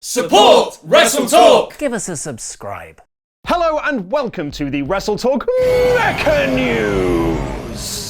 Support WrestleTalk! Give us a subscribe. Hello and welcome to the WrestleTalk MECHANews!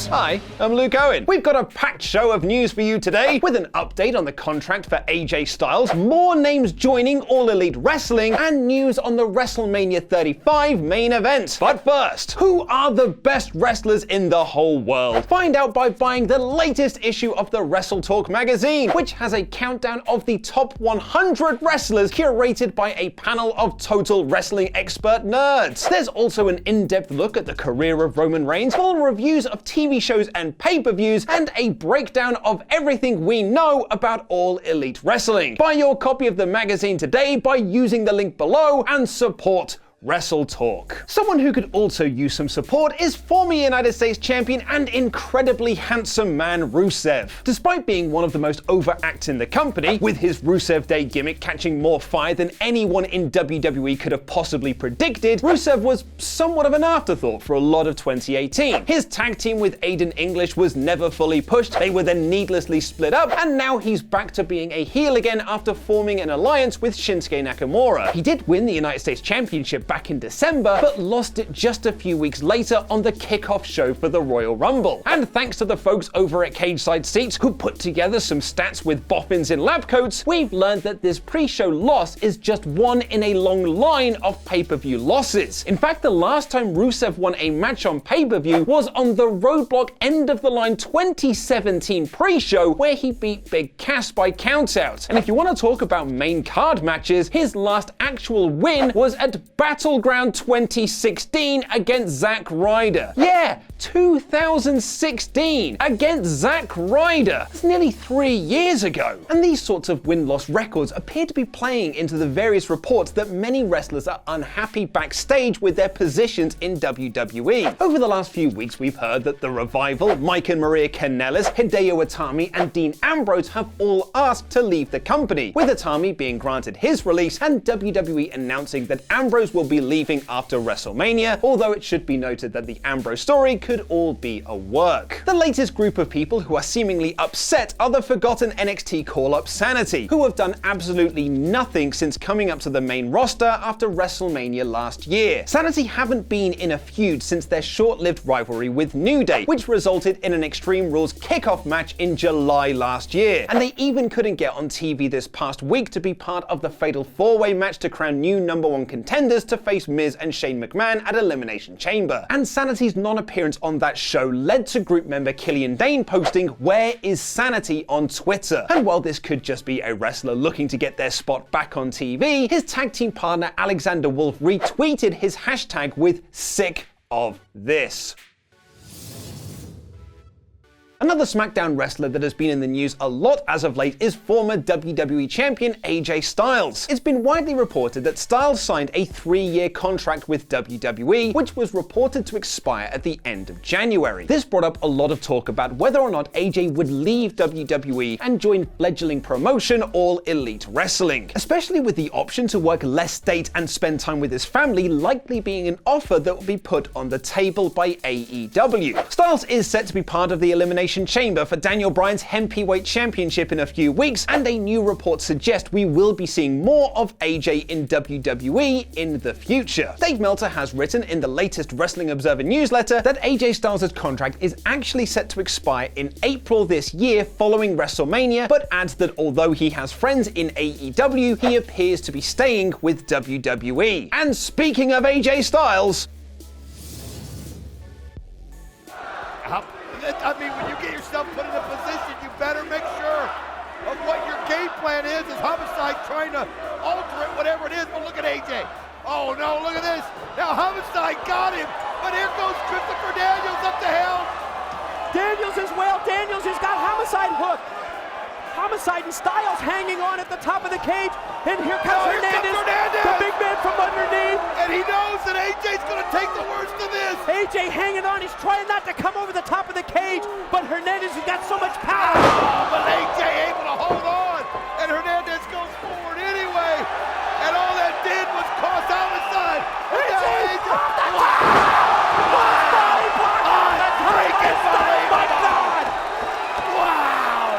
Hi, I'm Luke Owen. We've got a packed show of news for you today with an update on the contract for AJ Styles, more names joining All Elite Wrestling, and news on the WrestleMania 35 main event. But first, who are the best wrestlers in the whole world? Find out by buying the latest issue of the WrestleTalk magazine, which has a countdown of the top 100 wrestlers curated by a panel of total wrestling expert nerds. There's also an in-depth look at the career of Roman Reigns, full reviews of TV shows and pay-per-views, and a breakdown of everything we know about All Elite Wrestling. Buy your copy of the magazine today by using the link below and support WrestleTalk. Someone who could also use some support is former United States champion and incredibly handsome man Rusev. Despite being one of the most over acts in the company, with his Rusev Day gimmick catching more fire than anyone in WWE could have possibly predicted, Rusev was somewhat of an afterthought for a lot of 2018. His tag team with Aiden English was never fully pushed, they were then needlessly split up, and now he's back to being a heel again after forming an alliance with Shinsuke Nakamura. He did win the United States Championship back in December, but lost it just a few weeks later on the kickoff show for the Royal Rumble. And thanks to the folks over at Cageside Seats who put together some stats with boffins in lab coats, we've learned that this pre-show loss is just one in a long line of pay-per-view losses. In fact, the last time Rusev won a match on pay-per-view was on the Roadblock End of the Line 2017 pre-show, where he beat Big Cass by countout. And if you want to talk about main card matches, his last actual win was at Battleground 2016 against Zack Ryder. Yeah, 2016 against Zack Ryder. That's nearly 3 years ago. And these sorts of win-loss records appear to be playing into the various reports that many wrestlers are unhappy backstage with their positions in WWE. Over the last few weeks, we've heard that The Revival, Mike and Maria Kanellis, Hideo Itami, and Dean Ambrose have all asked to leave the company, with Itami being granted his release and WWE announcing that Ambrose will be leaving after WrestleMania, although it should be noted that the Ambrose story could all be a work. The latest group of people who are seemingly upset are the forgotten NXT call-up Sanity, who have done absolutely nothing since coming up to the main roster after WrestleMania last year. Sanity haven't been in a feud since their short-lived rivalry with New Day, which resulted in an Extreme Rules kickoff match in July last year. And they even couldn't get on TV this past week to be part of the Fatal 4-Way match to crown new #1 contenders to face Miz and Shane McMahon at Elimination Chamber. And Sanity's non-appearance on that show led to group member Killian Dane posting, "Where is Sanity?" on Twitter. And while this could just be a wrestler looking to get their spot back on TV, his tag team partner Alexander Wolf retweeted his hashtag with "sick of this." Another SmackDown wrestler that has been in the news a lot as of late is former WWE champion AJ Styles. It's been widely reported that Styles signed a 3-year contract with WWE, which was reported to expire at the end of January. This brought up a lot of talk about whether or not AJ would leave WWE and join fledgling promotion All Elite Wrestling, especially with the option to work less dates and spend time with his family likely being an offer that will be put on the table by AEW. Styles is set to be part of the Elimination Chamber for Daniel Bryan's Heavyweight Championship in a few weeks, and a new report suggests we will be seeing more of AJ in WWE in the future. Dave Meltzer has written in the latest Wrestling Observer newsletter that AJ Styles' contract is actually set to expire in April this year following WrestleMania, but adds that although he has friends in AEW, he appears to be staying with WWE. And speaking of AJ Styles, I mean, when you get yourself put in a position, you better make sure of what your game plan is. Is Homicide trying to alter it, whatever it is? But look at AJ. Oh no, look at this. Now Homicide got him, but here goes Christopher Daniels up the hill. Daniels as well. Daniels has got Homicide hooked. Homicide and Styles hanging on at the top of the cage. And here comes Hernandez, the big man from underneath. And he knows that AJ's going to take the worst of this. AJ hanging on. He's trying not to come over the top of the cage. But Hernandez has got so much power. Oh, but AJ able to hold on. And Hernandez goes forward anyway. And all that did was cost Homicide. AJ off the top. Wow. Body block on the top. Oh my God. Wow.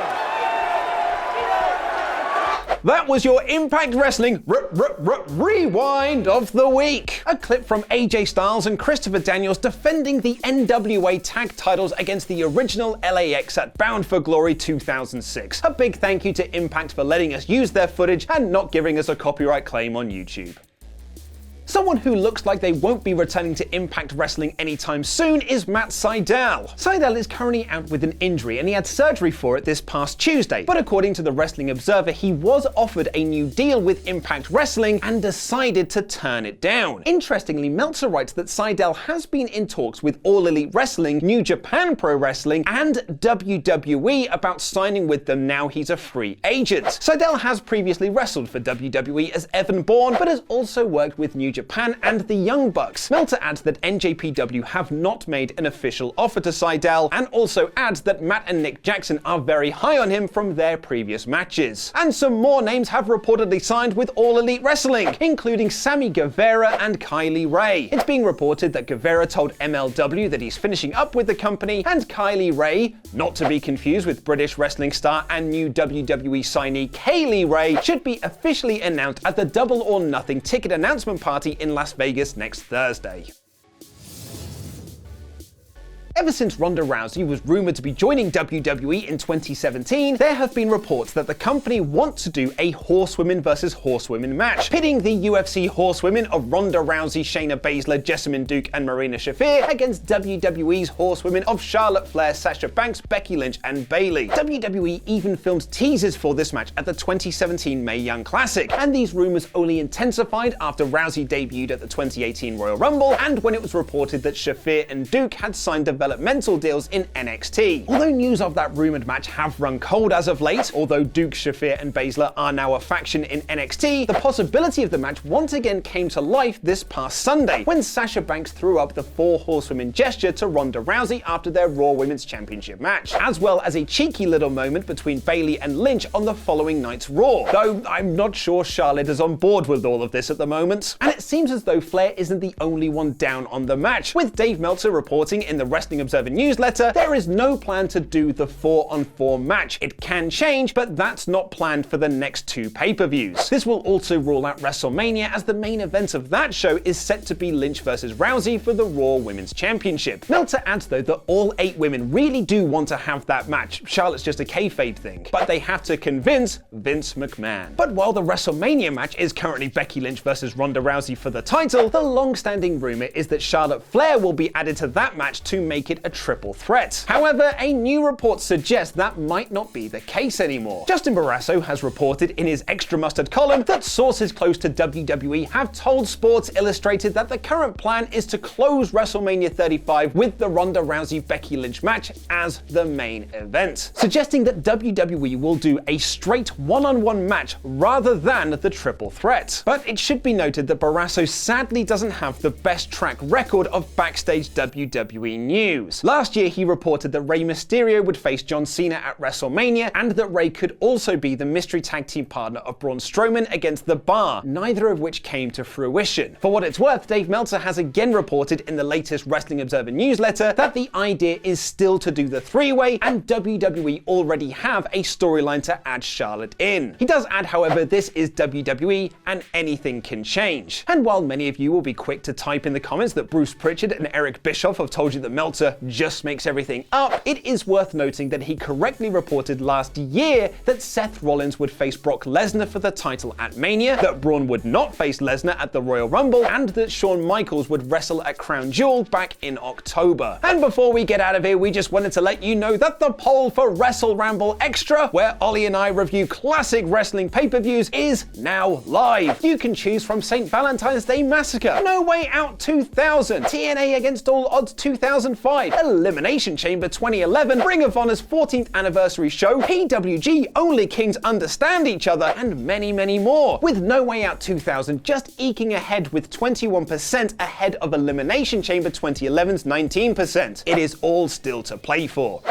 That was your Impact Wrestling rewind of the week. A clip from AJ Styles and Christopher Daniels defending the NWA tag titles against the original LAX at Bound for Glory 2006. A big thank you to Impact for letting us use their footage and not giving us a copyright claim on YouTube. Someone who looks like they won't be returning to Impact Wrestling anytime soon is Matt Sidell. Sidell is currently out with an injury and he had surgery for it this past Tuesday, but according to the Wrestling Observer, he was offered a new deal with Impact Wrestling and decided to turn it down. Interestingly, Meltzer writes that Sidell has been in talks with All Elite Wrestling, New Japan Pro Wrestling, and WWE about signing with them now he's a free agent. Sidell has previously wrestled for WWE as Evan Bourne, but has also worked with New Japan and the Young Bucks. Meltzer adds that NJPW have not made an official offer to Sidell, and also adds that Matt and Nick Jackson are very high on him from their previous matches. And some more names have reportedly signed with All Elite Wrestling, including Sammy Guevara and Kylie Ray. It's being reported that Guevara told MLW that he's finishing up with the company, and Kylie Ray, not to be confused with British wrestling star and new WWE signee Kaylee Ray, should be officially announced at the Double or Nothing ticket announcement party in Las Vegas next Thursday. Ever since Ronda Rousey was rumored to be joining WWE in 2017, there have been reports that the company wants to do a Horsewomen vs. Horsewomen match, pitting the UFC Horsewomen of Ronda Rousey, Shayna Baszler, Jessamyn Duke, and Marina Shafir against WWE's Horsewomen of Charlotte Flair, Sasha Banks, Becky Lynch, and Bayley. WWE even filmed teasers for this match at the 2017 Mae Young Classic, and these rumors only intensified after Rousey debuted at the 2018 Royal Rumble, and when it was reported that Shafir and Duke had signed developmental deals in NXT. Although news of that rumored match have run cold as of late, although Duke, Shafir, and Baszler are now a faction in NXT, the possibility of the match once again came to life this past Sunday, when Sasha Banks threw up the 4 Horsewomen gesture to Ronda Rousey after their Raw Women's Championship match, as well as a cheeky little moment between Bayley and Lynch on the following night's Raw, though I'm not sure Charlotte is on board with all of this at the moment. And it seems as though Flair isn't the only one down on the match, with Dave Meltzer reporting in the Wrestling Observer newsletter there is no plan to do the 4-on-4 match. It can change, but that's not planned for the next 2 pay-per-views. This will also rule out WrestleMania, as the main event of that show is set to be Lynch vs. Rousey for the Raw Women's Championship. Meltzer adds though that all 8 women really do want to have that match. Charlotte's just a kayfabe thing, but they have to convince Vince McMahon. But while the WrestleMania match is currently Becky Lynch vs. Ronda Rousey for the title, the long-standing rumor is that Charlotte Flair will be added to that match to make it a triple threat. However, a new report suggests that might not be the case anymore. Justin Barrasso has reported in his Extra Mustard column that sources close to WWE have told Sports Illustrated that the current plan is to close WrestleMania 35 with the Ronda Rousey-Becky Lynch match as the main event, suggesting that WWE will do a straight one-on-one match rather than the triple threat. But it should be noted that Barrasso sadly doesn't have the best track record of backstage WWE news. Last year, he reported that Rey Mysterio would face John Cena at WrestleMania, and that Rey could also be the mystery tag team partner of Braun Strowman against The Bar, neither of which came to fruition. For what it's worth, Dave Meltzer has again reported in the latest Wrestling Observer newsletter that the idea is still to do the 3-way, and WWE already have a storyline to add Charlotte in. He does add, however, this is WWE and anything can change. And while many of you will be quick to type in the comments that Bruce Pritchard and Eric Bischoff have told you that Meltzer just makes everything up, it is worth noting that he correctly reported last year that Seth Rollins would face Brock Lesnar for the title at Mania, that Braun would not face Lesnar at the Royal Rumble, and that Shawn Michaels would wrestle at Crown Jewel back in October. And before we get out of here, we just wanted to let you know that the poll for Wrestle Ramble Extra, where Ollie and I review classic wrestling pay-per-views, is now live. You can choose from St. Valentine's Day Massacre, No Way Out 2000, TNA Against All Odds 2005, Elimination Chamber 2011, Ring of Honor's 14th anniversary show, PWG Only Kings Understand Each Other, and many, many more, with No Way Out 2000 just eking ahead with 21% ahead of Elimination Chamber 2011's 19%. It is all still to play for.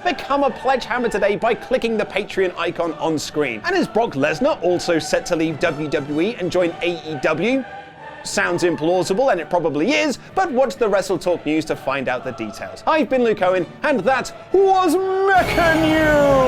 Become a pledge hammer today by clicking the Patreon icon on screen. And is Brock Lesnar also set to leave WWE and join AEW? Sounds implausible, and it probably is, but watch the WrestleTalk news to find out the details. I've been Luke Owen, and that was MECHANews!